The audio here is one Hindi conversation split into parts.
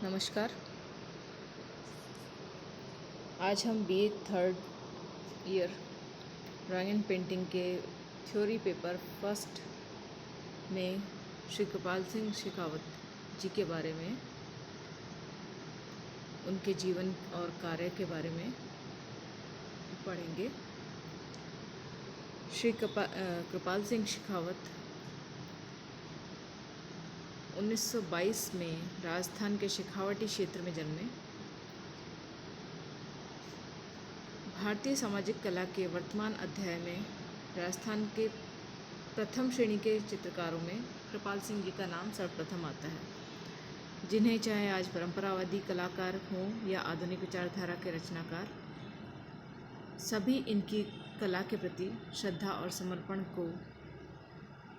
नमस्कार। आज हम BA third year drawing and painting के थ्योरी पेपर फर्स्ट में श्री कृपाल सिंह शेखावत जी के बारे में, उनके जीवन और कार्य के बारे में पढ़ेंगे। श्री कृपाल सिंह शेखावत 1922 में राजस्थान के शेखावटी क्षेत्र में जन्मे। भारतीय सामाजिक कला के वर्तमान अध्याय में राजस्थान के प्रथम श्रेणी के चित्रकारों में कृपाल सिंह जी का नाम सर्वप्रथम आता है, जिन्हें चाहे आज परंपरावादी कलाकार हों या आधुनिक विचारधारा के रचनाकार, सभी इनकी कला के प्रति श्रद्धा और समर्पण को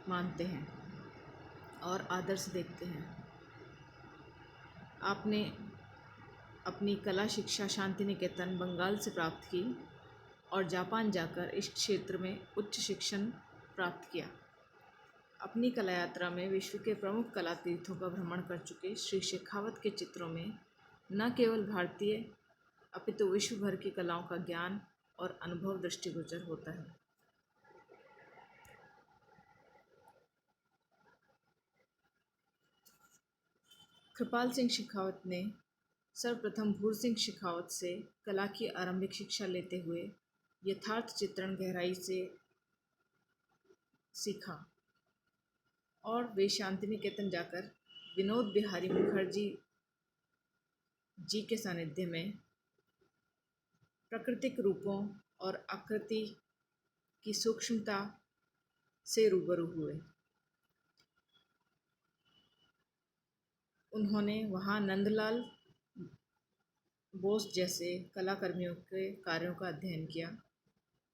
मानते हैं और आदर्श देखते हैं। आपने अपनी कला शिक्षा शांति निकेतन बंगाल से प्राप्त की और जापान जाकर इस क्षेत्र में उच्च शिक्षण प्राप्त किया। अपनी कला यात्रा में विश्व के प्रमुख कला तीर्थों का भ्रमण कर चुके श्री शेखावत के चित्रों में न केवल भारतीय अपितु विश्व भर की कलाओं का ज्ञान और अनुभव दृष्टिगोचर होता है। कृपाल सिंह शेखावत ने सर्वप्रथम भूर सिंह शेखावत से कला की आरंभिक शिक्षा लेते हुए यथार्थ चित्रण गहराई से सीखा और वे शांति निकेतन जाकर विनोद बिहारी मुखर्जी जी के सानिध्य में प्राकृतिक रूपों और आकृति की सूक्ष्मता से रूबरू हुए। उन्होंने वहाँ नंदलाल बोस जैसे कलाकर्मियों के कार्यों का अध्ययन किया,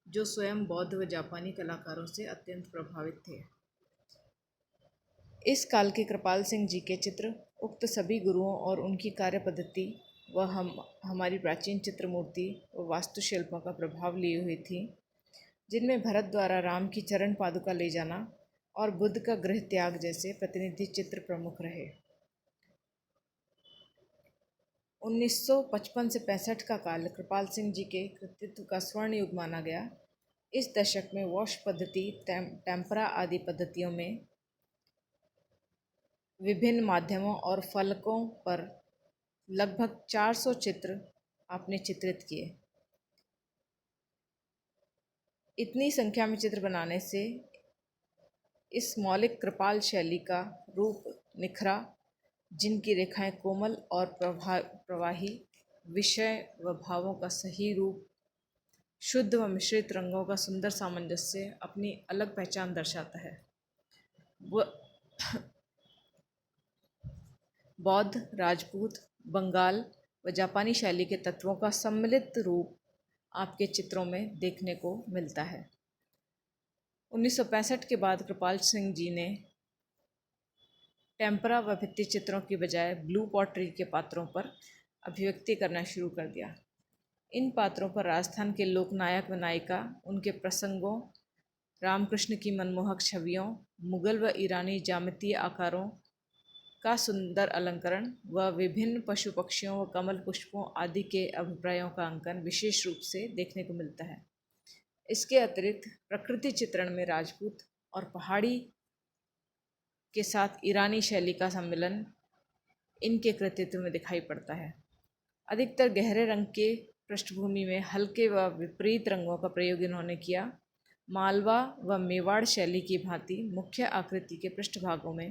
जो स्वयं बौद्ध व जापानी कलाकारों से अत्यंत प्रभावित थे। इस काल के कृपाल सिंह जी के चित्र उक्त सभी गुरुओं और उनकी कार्य पद्धति व हमारी प्राचीन चित्रमूर्ति व वास्तुशिल्पों का प्रभाव लिए हुई थी, जिनमें भरत द्वारा राम की चरण पादुका ले जाना और बुद्ध का गृह त्याग जैसे प्रतिनिधि चित्र प्रमुख रहे। 1955 से 65 का काल कृपाल सिंह जी के कृतित्व का स्वर्ण युग माना गया। इस दशक में वॉश पद्धति, टेम्परा आदि पद्धतियों में विभिन्न माध्यमों और फलकों पर लगभग 400 चित्र आपने चित्रित किए। इतनी संख्या में चित्र बनाने से इस मौलिक कृपाल शैली का रूप निखरा, जिनकी रेखाएं कोमल और प्रवाही, विषय व भावों का सही रूप, शुद्ध व मिश्रित रंगों का सुंदर सामंजस्य अपनी अलग पहचान दर्शाता है। बौद्ध, राजपूत, बंगाल व जापानी शैली के तत्वों का सम्मिलित रूप आपके चित्रों में देखने को मिलता है। 1965 के बाद कृपाल सिंह जी ने टेम्परा व भित्ति चित्रों की बजाय ब्लू पॉटरी के पात्रों पर अभिव्यक्ति करना शुरू कर दिया। इन पात्रों पर राजस्थान के लोकनायक व नायिका, उनके प्रसंगों, रामकृष्ण की मनमोहक छवियों, मुगल व ईरानी ज्यामितीय आकारों का सुंदर अलंकरण व विभिन्न पशु पक्षियों व कमल पुष्पों आदि के अभिप्रायों का अंकन विशेष रूप से देखने को मिलता है। इसके अतिरिक्त प्रकृति चित्रण में राजपूत और पहाड़ी के साथ ईरानी शैली का सम्मिलन इनके कृतित्व में दिखाई पड़ता है। अधिकतर गहरे रंग के पृष्ठभूमि में हल्के व विपरीत रंगों का प्रयोग इन्होंने किया। मालवा व मेवाड़ शैली की भांति मुख्य आकृति के पृष्ठभागों में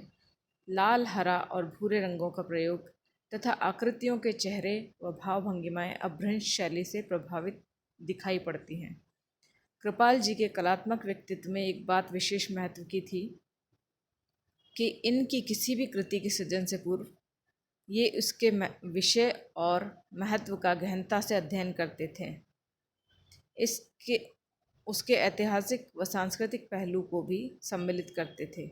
लाल, हरा और भूरे रंगों का प्रयोग तथा आकृतियों के चेहरे व भाव भंगिमाएँ अभ्रंश शैली से प्रभावित दिखाई पड़ती हैं। कृपाल जी के कलात्मक व्यक्तित्व में एक बात विशेष महत्व की थी कि इनकी किसी भी कृति के सृजन से पूर्व ये उसके विषय और महत्व का गहनता से अध्ययन करते थे। उसके ऐतिहासिक व सांस्कृतिक पहलू को भी सम्मिलित करते थे।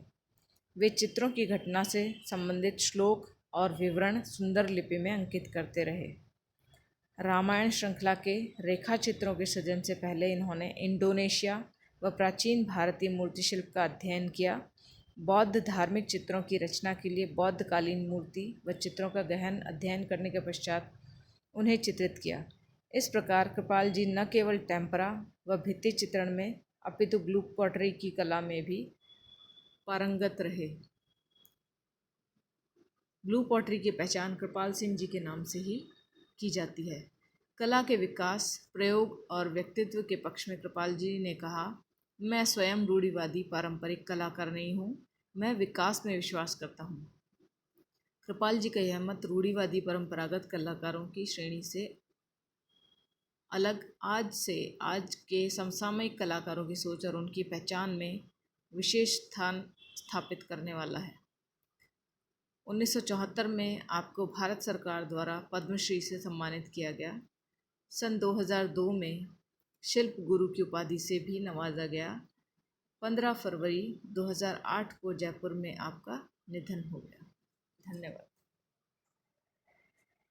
वे चित्रों की घटना से संबंधित श्लोक और विवरण सुंदर लिपि में अंकित करते रहे। रामायण श्रृंखला के रेखा चित्रों के सृजन से पहले इन्होंने इंडोनेशिया व प्राचीन भारतीय मूर्तिशिल्प का अध्ययन किया बौद्ध धार्मिक चित्रों की रचना के लिए बौद्धकालीन मूर्ति व चित्रों का गहन अध्ययन करने के पश्चात उन्हें चित्रित किया। इस प्रकार कृपाल जी न केवल टेम्परा व भित्ति चित्रण में अपितु ब्लू पॉटरी की कला में भी पारंगत रहे। ब्लू पॉटरी की पहचान कृपाल सिंह जी के नाम से ही की जाती है। कला के विकास, प्रयोग और व्यक्तित्व के पक्ष में कृपाल जी ने कहा, मैं स्वयं रूढ़िवादी पारंपरिक कलाकार नहीं हूँ, मैं विकास में विश्वास करता हूँ। कृपाल जी का यह मत रूढ़िवादी परंपरागत कलाकारों की श्रेणी से अलग आज के समसामयिक कलाकारों की सोच और उनकी पहचान में विशेष स्थान स्थापित करने वाला है। 1974 में आपको भारत सरकार द्वारा पद्मश्री से सम्मानित किया गया। सन 2002 में शिल्प गुरु की उपाधि से भी नवाजा गया। 15 फरवरी 2008 को जयपुर में आपका निधन हो गया। धन्यवाद।